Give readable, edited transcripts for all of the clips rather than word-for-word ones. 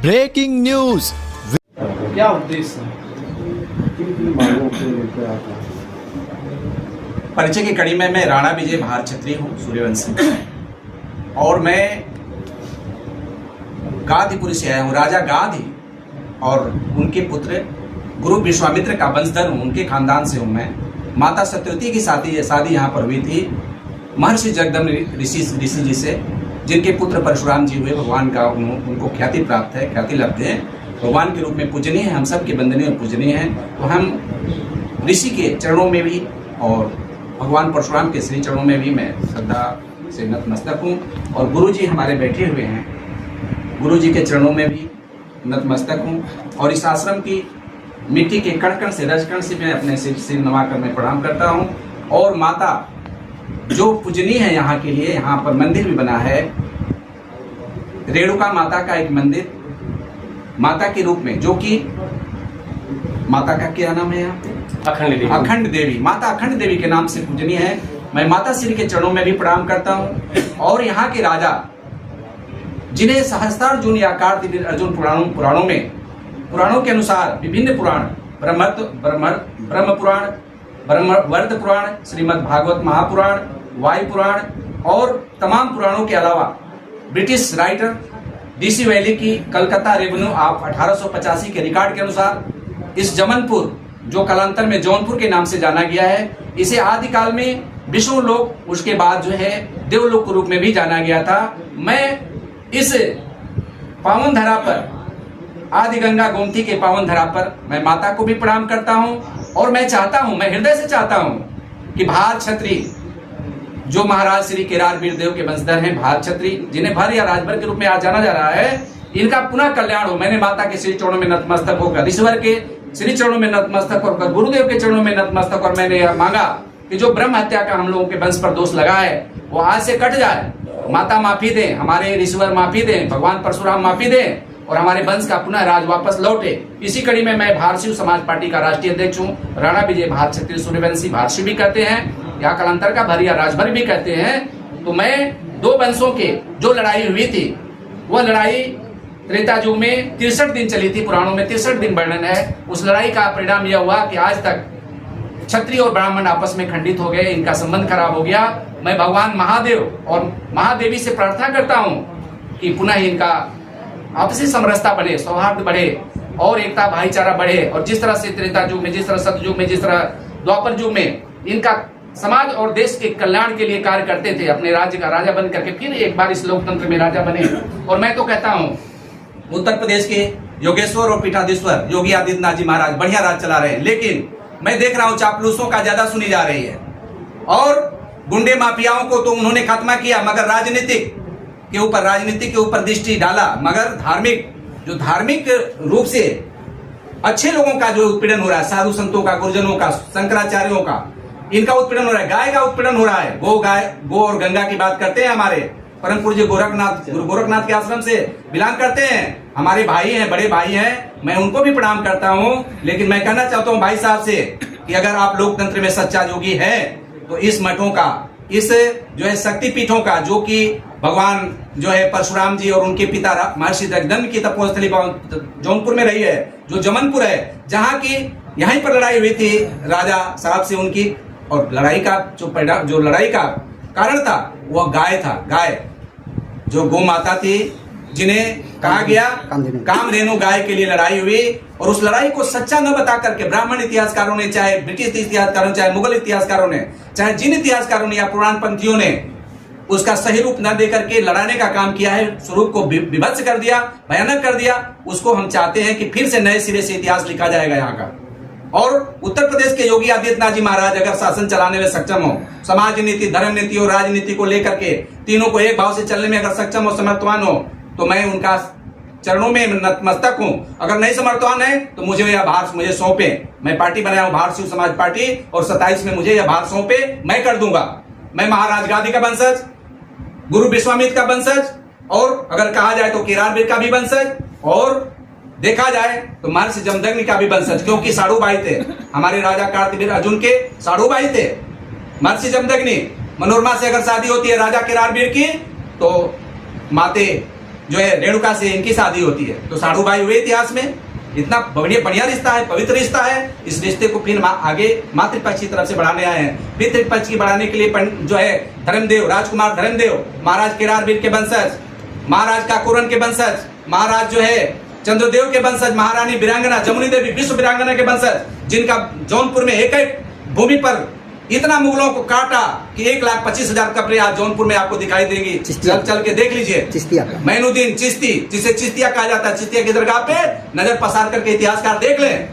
Breaking news. क्या उद्देश्य है? परिचय की कड़ी में मैं राणा विजय भार क्षत्रिय हूँ, सूर्यवंशी, और मैं गादीपुरी से आया हूँ। राजा गादी और उनके पुत्र गुरु विश्वामित्र का वंशधर हूँ, उनके खानदान से हूँ मैं। माता सत्यवती की शादी यहाँ पर हुई थी महर्षि जगदम्ब ऋषि जी से, जिनके पुत्र परशुराम जी हुए। भगवान का उनको ख्याति प्राप्त है, ख्याति लब्ध है, भगवान के रूप में पूजनीय है, हम सब के वंदनीय और पूजनीय हैं। तो हम ऋषि के चरणों में भी और भगवान परशुराम के श्री चरणों में भी मैं श्रद्धा से नतमस्तक हूँ, और गुरु जी हमारे बैठे हुए हैं, गुरु जी के चरणों में भी नतमस्तक हूँ। और इस आश्रम की मिट्टी के कण कण से, रज कण से मैं अपने सिर नवाकर मैं प्रणाम करता हूँ। और माता जो पूजनीय है यहाँ के लिए, यहाँ पर मंदिर भी बना है, रेणुका माता का एक मंदिर माता के रूप में, जो कि माता का क्या नाम है यहाँ पे? अखंड देवी। माता अखंड देवी के नाम से पूजनीय है। मैं माता श्री के चरणों में भी प्रणाम करता हूँ। और यहाँ के राजा, जिन्हें सहस्त्रार्जुन या कार्तिक अर्जुन पुराणों के अनुसार विभिन्न पुराण, ब्रह्म पुराण, ब्रह्मवर्त पुराण, श्रीमद् भागवत महापुराण, वायु पुराण और तमाम पुराणों के अलावा ब्रिटिश राइटर DC वैली की कलकत्ता रेवेन्यू ऑफ 1885 के रिकॉर्ड के अनुसार इस जमनपुर, जो कालांतर में जौनपुर के नाम से जाना गया है, इसे आदिकाल में विष्णु लोक, उसके बाद जो है देवलोक के रूप में भी जाना गया था। मैं इस पावन धरा पर, आदि गंगा गोमती के पावन धरा पर मैं माता को भी प्रणाम करता हूँ। और मैं चाहता हूँ, मैं हृदय से चाहता हूँ कि भार क्षत्रिय, जो महाराज श्री केरार वीरदेव के वंशधर हैं, भार क्षत्रिय, जिन्हें भर या राजभर के रूप में आज जाना जा रहा है, इनका पुनः कल्याण हो। मैंने माता के श्री चरणों में नतमस्तक होकर, ईश्वर के श्री चरणों में नतमस्तक होकर, गुरुदेव के चरणों में नतमस्तक, और मैंने यह मांगा कि जो ब्रह्म हत्या का हम लोगों के वंश पर दोष लगा है वो आज से कट जाए। माता माफी दें, हमारे ऋषिवर माफी दें, भगवान परशुराम माफी दें, और हमारे वंश का पुनः राज वापस लौटे। इसी कड़ी में मैं भारशिव समाज पार्टी का राष्ट्रीय अध्यक्ष हूँ। राणा विजय भार क्षत्रिय सूर्यवंशी, भारशिव भी कहते हैं, या कालांतर का भर या राजभर भी कहते हैं। तो मैं दो वंशों के जो लड़ाई हुई थी, वह लड़ाई त्रेता युग में 63 दिन चली थी, पुराणों में 63 दिन वर्णन है। उस लड़ाई का परिणाम यह हुआ कि आज तक क्षत्रिय और ब्राह्मण आपस में खंडित हो गए, इनका संबंध खराब हो गया। मैं भगवान महादेव और महादेवी से प्रार्थना करता हूँ कि पुनः इनका आपसी समरसता बढ़े, सौहार्द बढ़े और एकता भाईचारा बढ़े। और जिस तरह से त्रेता युग में, जिस तरह सतयुग में, जिस तरह द्वापर युग में इनका समाज और देश के कल्याण के लिए कार्य करते थे, अपने राज्य का राजा बन करके फिर एक बार इस लोकतंत्र में राजा बने। और मैं तो कहता हूँ, उत्तर प्रदेश के योगेश्वर और पीठाधीश्वर योगी आदित्यनाथ जी महाराज बढ़िया राज चला रहे हैं, लेकिन मैं देख रहा हूँ चापलूसों का ज्यादा सुनी जा रही है, और गुंडे माफियाओं को तो उन्होंने खात्मा किया, मगर राजनीति के ऊपर दृष्टि डाला। मगर धार्मिक रूप से अच्छे लोगों का जो उत्पीड़न हो रहा है, साधु संतों का, गुरुजनों का, शंकराचार्यों का, इनका उत्पीड़न हो रहा है। गाय का उत्पीड़न हो रहा है। गो और गंगा की बात करते हैं। हमारे परम पूज्य गुरु गोरखनाथ के आश्रम से बिलोंग करते हैं, हमारे भाई हैं, बड़े भाई हैं, मैं उनको भी प्रणाम करता हूँ। लेकिन मैं कहना चाहता हूँ भाई साहब से कि अगर आप लोकतंत्र में सच्चा योगी है तो इस मठों का, इस जो है शक्तिपीठों का, जो कि भगवान जो है परशुराम जी और उनके पिता महर्षि जगदम्ब की तपोस्थली जौनपुर में रही है, जो जमनपुर है, जहाँ की यहीं पर लड़ाई हुई थी राजा साहब से उनकी। और लड़ाई का जो लड़ाई का कारण था वह गाय था। गाय जो गौ माता थी, जिन्हें कहा गया कामधेनु गाय के लिए लड़ाई हुई। और उस लड़ाई को सच्चा न बता करके ब्राह्मण इतिहासकारों ने, चाहे ब्रिटिश इतिहासकारों, चाहे मुगल इतिहासकारों ने, चाहे जिन इतिहासकारों ने या पुराणपंथियों ने उसका सही रूप न दे करके लड़ाने का काम किया है, स्वरूप को विभत्स कर दिया, भयानक कर दिया। उसको हम चाहते हैं कि फिर से नए सिरे से इतिहास लिखा जाएगा यहाँ का। और उत्तर प्रदेश के योगी आदित्यनाथ जी महाराज अगर शासन चलाने में सक्षम हो, समाज नीति, धर्म नीति और राजनीति को लेकर के तीनों को एक भाव से चलने में अगर सक्षम हो, समर्थवान हो, तो मैं उनका चरणों में नतमस्तक हूँ। अगर नहीं समर्थवान है तो मुझे यह भार मुझे सौंपे। मैं पार्टी बनाया हूँ भारशिव समाज पार्टी, और 27 में मुझे यह भार सौंपे, मैं कर दूंगा। मैं महाराज गादी का वंशज, गुरु विश्वामित्र का वंशज, और अगर कहा जाए तो केरारवीर का भी वंशज, और देखा जाए तो महर्षि जमदग्नि का भी वंशज, क्योंकि साढ़ू भाई थे हमारे राजा कार्तिक अर्जुन के, साढ़ू भाई थे महर्षि जमदग्नि। मनोरमा से अगर शादी होती है राजा केरारवीर की, तो माते जो है रेणुका से इनकी शादी होती है। तो साढ़ू भाई हुए इतिहास में, इतना बढ़िया रिश्ता है, पवित्र रिश्ता है। इस रिश्ते को फिर आगे मातृपक्ष की तरफ से बढ़ाने आए हैं। पितृपक्ष की बढ़ाने के लिए जो है धर्मदेव, राजकुमार धर्मदेव, महाराज केरारवीर के वंशज, महाराज काकोरन के वंशज, महाराज जो है चंद्रदेव के वंशज, महारानी वीरांगना जमुनी देवी विश्व वीरांगना के वंशज, जिनका जौनपुर में एक भूमि पर इतना मुगलों को काटा कि 1,25,000 कब्रें आज जौनपुर में आपको दिखाई देंगी। चल के देख लीजिए। मैनुद्दीन चिश्ती, जिसे चिश्तिया कहा जाता है, चिश्तिया की दरगाह पे नजर पसार करके इतिहासकार देख लें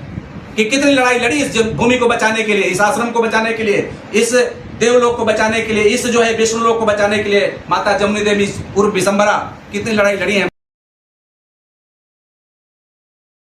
कि कितनी लड़ाई लड़ी इस भूमि को बचाने के लिए, इस आश्रम को बचाने के लिए, इस देवलोक को बचाने के लिए, इस जो है विष्णु लोक को बचाने के लिए। माता जमुनी देवी पूर्व विशंबरा कितनी लड़ाई लड़ी है।